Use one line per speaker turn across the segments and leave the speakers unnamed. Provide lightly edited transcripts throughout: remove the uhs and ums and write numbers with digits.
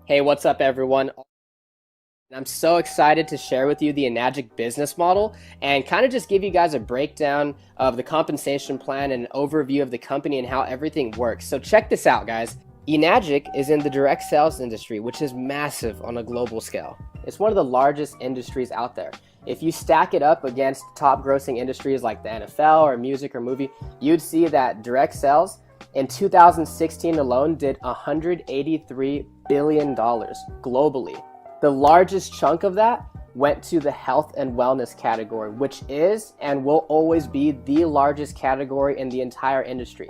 Hey, what's up, everyone? I'm so excited to share with you the Enagic business model and kind of just give you guys a breakdown of the compensation plan and an overview of the company and how everything works. So check this out, guys. Enagic is in the direct sales industry, which is massive on a global scale. It's one of the largest industries out there. If you stack it up against top grossing industries like the NFL or music or movie, you'd see that direct sales in 2016 alone did $183 billion globally. The largest chunk of that went to the health and wellness category, which is and will always be the largest category in the entire industry.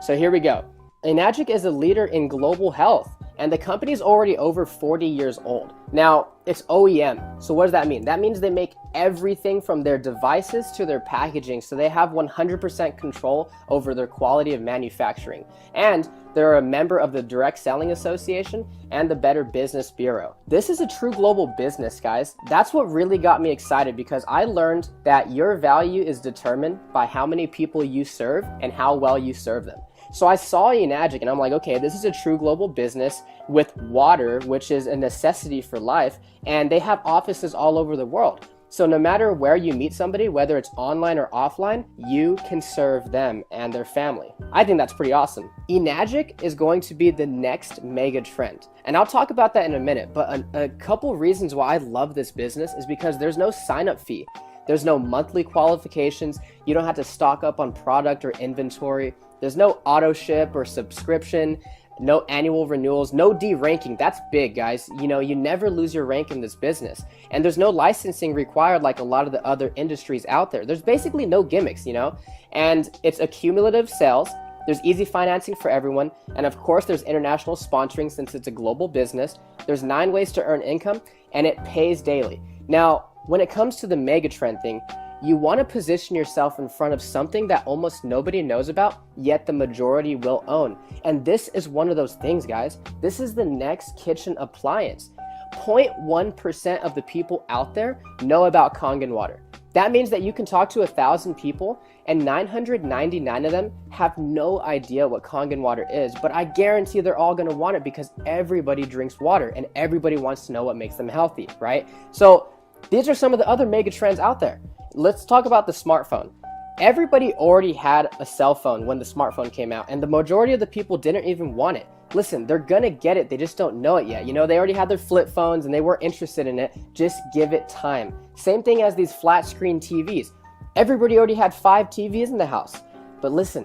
So here we go. Enagic is a leader in global health, and the company is already over 40 years old. Now, it's OEM. So what does that mean? That means they make everything from their devices to their packaging, so they have 100% control over their quality of manufacturing. And they're a member of the Direct Selling Association and the Better Business Bureau. This is a true global business, guys. That's what really got me excited, because I learned that your value is determined by how many people you serve and how well you serve them. So I saw Enagic and I'm like, okay, this is a true global business with water, which is a necessity for life, and they have offices all over the world. So no matter where you meet somebody, whether it's online or offline, you can serve them and their family. I think that's pretty awesome. Enagic is going to be the next mega trend. And I'll talk about that in a minute, but a couple reasons why I love this business is because there's no sign-up fee. There's no monthly qualifications. You don't have to stock up on product or inventory. There's no auto ship or subscription, no annual renewals, no de-ranking. That's big, guys. You know, you never lose your rank in this business. And there's no licensing required like a lot of the other industries out there. There's basically no gimmicks, you know? And it's accumulative sales. There's easy financing for everyone. And of course, there's international sponsoring since it's a global business. There's 9 ways to earn income, and it pays daily. Now, when it comes to the mega trend thing, you want to position yourself in front of something that almost nobody knows about, yet the majority will own. And this is one of those things, guys. This is the next kitchen appliance. 0.1% of the people out there know about Kangen water. That means that you can talk to 1,000 people and 999 of them have no idea what Kangen water is, but I guarantee they're all going to want it because everybody drinks water and everybody wants to know what makes them healthy, right? So these are some of the other mega trends out there. Let's talk about the smartphone. Everybody already had a cell phone when the smartphone came out, and the majority of the people didn't even want it. Listen, they're gonna get it, they just don't know it yet. You know, they already had their flip phones and they weren't interested in it. Just give it time. Same thing as these flat screen TVs. Everybody already had 5 TVs in the house. But listen,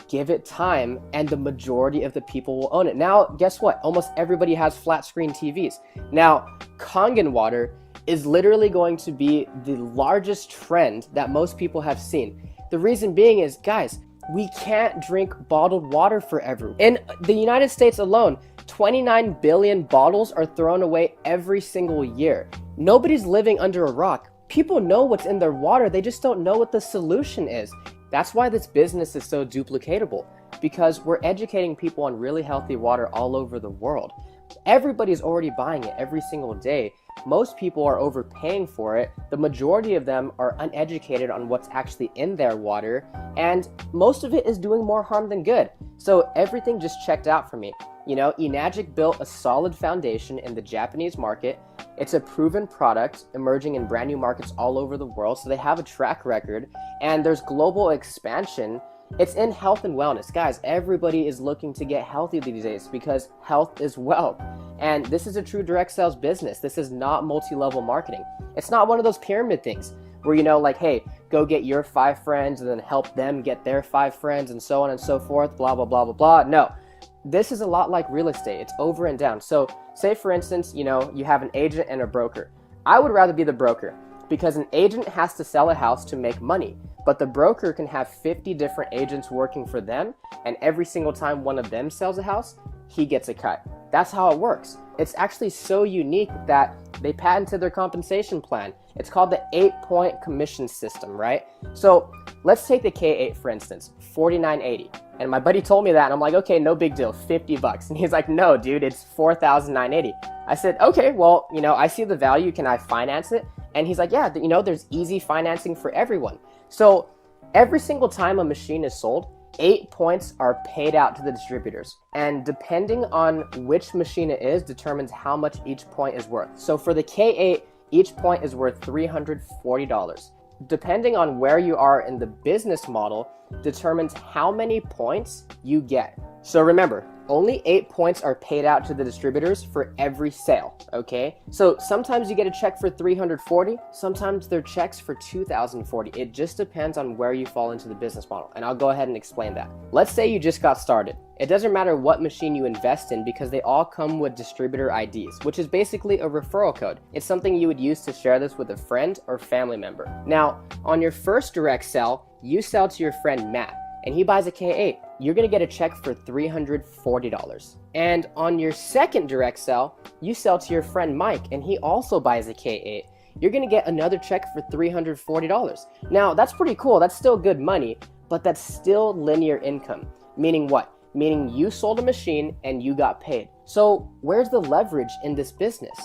give it time and the majority of the people will own it. Now, guess what? Almost everybody has flat screen TVs. Now, Kangen water is literally going to be the largest trend that most people have seen. The reason being is, guys, we can't drink bottled water forever. In the United States alone, 29 billion bottles are thrown away every single year. Nobody's living under a rock. People know what's in their water, they just don't know what the solution is. That's why this business is so duplicatable, because we're educating people on really healthy water all over the world. Everybody's already buying it every single day. Most people are overpaying for it. The majority of them are uneducated on what's actually in their water, and most of it is doing more harm than good. So everything just checked out for me. You know, Enagic built a solid foundation in the Japanese market. It's a proven product emerging in brand new markets all over the world, so they have a track record, and there's global expansion. It's in health and wellness. Guys, everybody is looking to get healthy these days because health is wealth. And this is a true direct sales business. This is not multi-level marketing. It's not one of those pyramid things where, you know, like, hey, go get your 5 friends and then help them get their 5 friends and so on and so forth, blah, blah, blah, blah, blah. No, this is a lot like real estate. It's over and down. So say, for instance, you know, you have an agent and a broker. I would rather be the broker because an agent has to sell a house to make money. But the broker can have 50 different agents working for them, and every single time one of them sells a house, he gets a cut. That's how it works. It's actually so unique that they patented their compensation plan. It's called the 8-point commission system, right? So let's take the K8 for instance, $49.80. And my buddy told me that, and I'm like, okay, no big deal, $50. And he's like, no, dude, it's $4,980. I said, okay, well, you know, I see the value. Can I finance it? And he's like, yeah, you know, there's easy financing for everyone. So every single time a machine is sold, 8 points are paid out to the distributors. And depending on which machine it is determines how much each point is worth. So for the K8, each point is worth $340. Depending on where you are in the business model determines how many points you get. So remember, only 8 points are paid out to the distributors for every sale, okay? So sometimes you get a check for 340, sometimes they're checks for 2040. It just depends on where you fall into the business model, and I'll go ahead and explain that. Let's say you just got started. It doesn't matter what machine you invest in because they all come with distributor IDs, which is basically a referral code. It's something you would use to share this with a friend or family member. Now, on your first direct sell, you sell to your friend Matt, and he buys a K8. You're gonna get a check for $340. And on your second direct sell, you sell to your friend Mike, and he also buys a K8. You're gonna get another check for $340. Now, that's pretty cool. That's still good money, but that's still linear income. Meaning what? Meaning you sold a machine and you got paid. So where's the leverage in this business?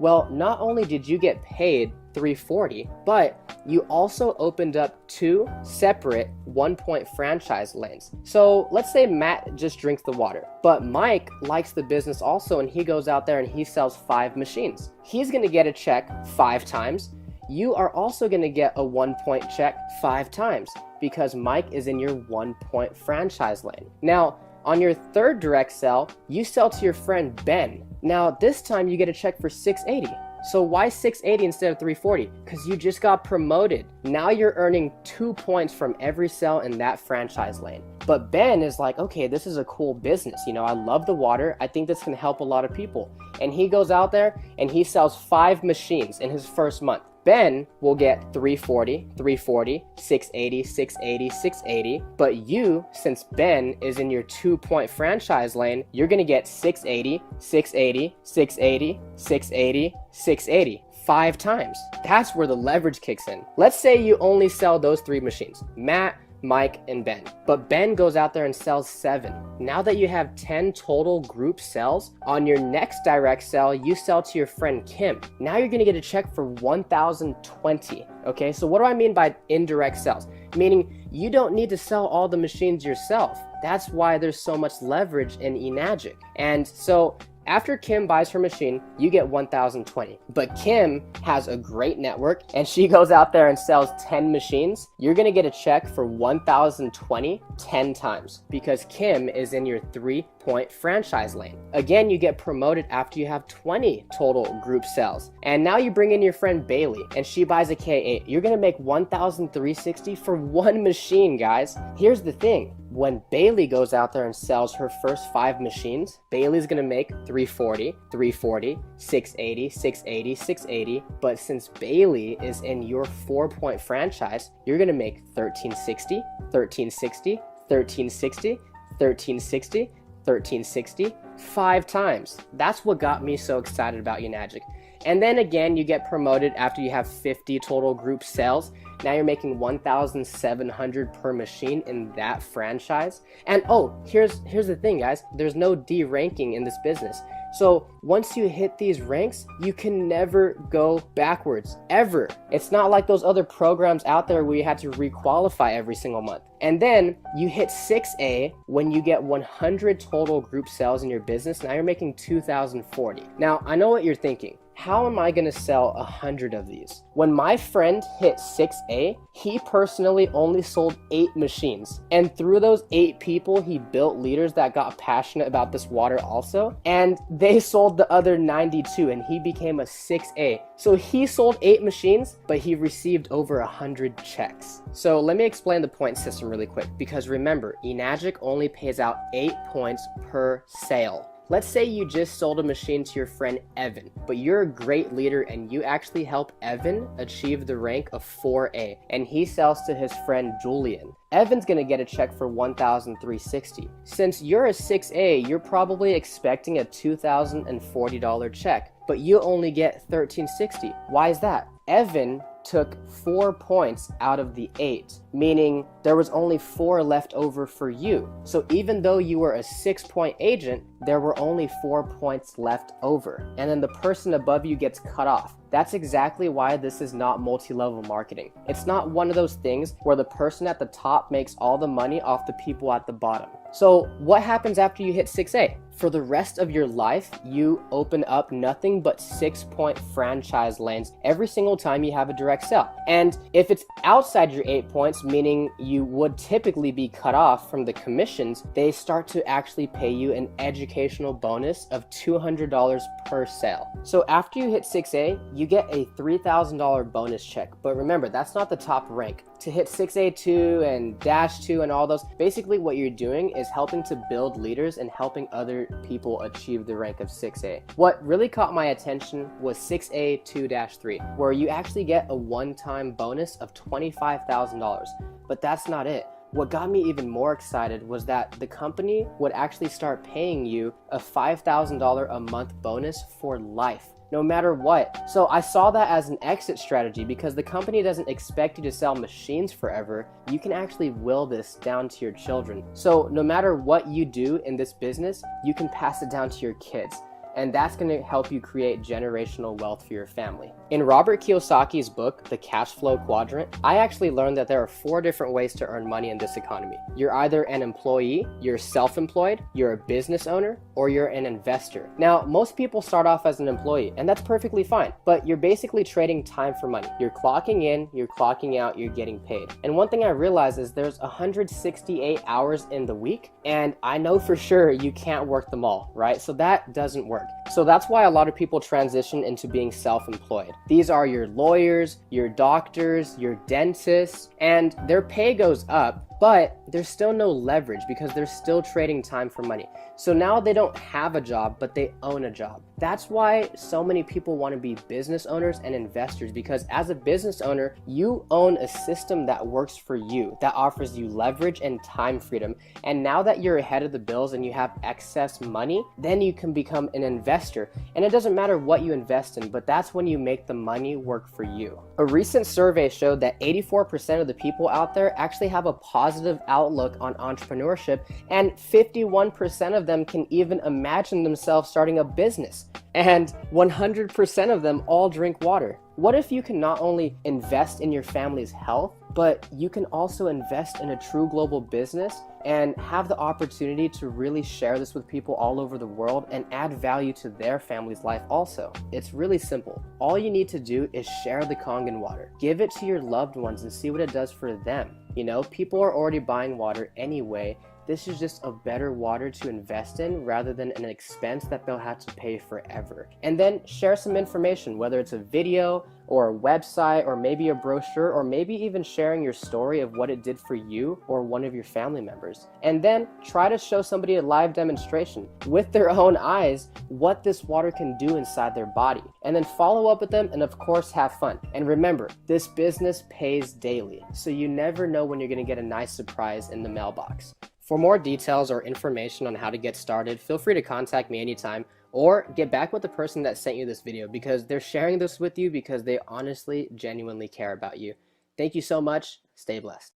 Well, not only did you get paid $340, but you also opened up 2 separate 1-point franchise lanes. So let's say Matt just drinks the water, but Mike likes the business also, and he goes out there and he sells 5 machines. He's gonna get a check 5 times. You are also gonna get a 1-point check 5 times because Mike is in your 1-point franchise lane. Now, on your third direct sell, you sell to your friend Ben. Now, this time you get a check for $680. So why $680 instead of $340? Because you just got promoted. Now you're earning 2 points from every sell in that franchise lane. But Ben is like, okay, this is a cool business. You know, I love the water. I think this can help a lot of people. And he goes out there and he sells 5 machines in his first month. Ben will get $340, $340, $680, $680, $680. But you, since Ben is in your 2-point franchise lane, you're gonna get $680, $680, $680, $680, $680. 5 times. That's where the leverage kicks in. Let's say you only sell those 3 machines, Matt, Mike, and Ben. But Ben goes out there and sells 7. Now that you have 10 total group sales, on your next direct sell, you sell to your friend Kim. Now you're gonna get a check for $1,020. Okay, so what do I mean by indirect sales? Meaning you don't need to sell all the machines yourself. That's why there's so much leverage in Enagic. And so after Kim buys her machine, you get $1,020. But Kim has a great network and she goes out there and sells 10 machines. You're gonna get a check for $1,020 10 times because Kim is in your 3-point franchise lane. Again, you get promoted after you have 20 total group sales. And now you bring in your friend Bailey and she buys a K8. You're gonna make $1,360 for 1 machine, guys. Here's the thing. When Bailey goes out there and sells her first 5 machines, Bailey's gonna make $340, $340, $680, $680, $680. But since Bailey is in your 4-point franchise, you're gonna make $1,360, $1,360, $1,360, $1,360, $1,360, 5 times. That's what got me so excited about Enagic. And then again, you get promoted after you have 50 total group sales. Now you're making $1,700 per machine in that franchise. And oh, here's the thing, guys. There's no D ranking in this business. So once you hit these ranks, you can never go backwards, ever. It's not like those other programs out there where you had to requalify every single month. And then you hit 6A when you get 100 total group sales in your business. Now you're making $2,040. Now, I know what you're thinking. How am I going to sell 100 of these? When my friend hit 6A, he personally only sold 8 machines. And through those 8 people, he built leaders that got passionate about this water also. And they sold the other 92 and he became a 6A. So he sold 8 machines, but he received over 100 checks. So let me explain the point system really quick, because remember, Enagic only pays out 8 points per sale. Let's say you just sold a machine to your friend Evan, but you're a great leader and you actually help Evan achieve the rank of 4A, and he sells to his friend Julian. Evan's gonna get a check for $1,360. Since you're a 6A, you're probably expecting a $2,040 check, but you only get $1,360. Why is that? Evan took 4 points out of the 8, meaning there was only 4 left over for you. So even though you were a 6-point agent, there were only 4 points left over. And then the person above you gets cut off. That's exactly why this is not multi-level marketing. It's not one of those things where the person at the top makes all the money off the people at the bottom. So what happens after you hit 6A? For the rest of your life, you open up nothing but 6-point franchise lanes every single time you have a direct sale. And if it's outside your 8 points, meaning you would typically be cut off from the commissions, they start to actually pay you an educational bonus of $200 per sale. So after you hit 6A, you get a $3,000 bonus check. But remember, that's not the top rank. To hit 6A2 and Dash 2 and all those, basically what you're doing is helping to build leaders and helping other people achieve the rank of 6A. What really caught my attention was 6A2-3, where you actually get a one-time bonus of $25,000. But that's not it. What got me even more excited was that the company would actually start paying you a $5,000 a month bonus for life, no matter what. So I saw that as an exit strategy because the company doesn't expect you to sell machines forever. You can actually will this down to your children. So no matter what you do in this business, you can pass it down to your kids. And that's going to help you create generational wealth for your family. In Robert Kiyosaki's book, The Cash Flow Quadrant, I actually learned that there are 4 different ways to earn money in this economy. You're either an employee, you're self-employed, you're a business owner, or you're an investor. Now, most people start off as an employee, and that's perfectly fine, but you're basically trading time for money. You're clocking in, you're clocking out, you're getting paid. And one thing I realized is there's 168 hours in the week, and I know for sure you can't work them all, right? So that doesn't work. So that's why a lot of people transition into being self-employed. These are your lawyers, your doctors, your dentists, and their pay goes up, but there's still no leverage because they're still trading time for money. So now they don't have a job, but they own a job. That's why so many people want to be business owners and investors, because as a business owner, you own a system that works for you, that offers you leverage and time freedom. And now that you're ahead of the bills and you have excess money, then you can become an investor. And it doesn't matter what you invest in, but that's when you make the money work for you. A recent survey showed that 84% of the people out there actually have a positive outlook on entrepreneurship, and 51% of them can even imagine themselves starting a business. And 100% of them all drink water. What if you can not only invest in your family's health, but you can also invest in a true global business and have the opportunity to really share this with people all over the world and add value to their family's life also? It's really simple. All you need to do is share the Kangen water. Give it to your loved ones and see what it does for them. You know, people are already buying water anyway. This is just a better water to invest in rather than an expense that they'll have to pay forever. And then share some information, whether it's a video or a website or maybe a brochure, or maybe even sharing your story of what it did for you or one of your family members. And then try to show somebody a live demonstration with their own eyes what this water can do inside their body. And then follow up with them and of course have fun. And remember, this business pays daily, so you never know when you're going to get a nice surprise in the mailbox. For more details or information on how to get started, feel free to contact me anytime, or get back with the person that sent you this video, because they're sharing this with you because they honestly, genuinely care about you. Thank you so much. Stay blessed.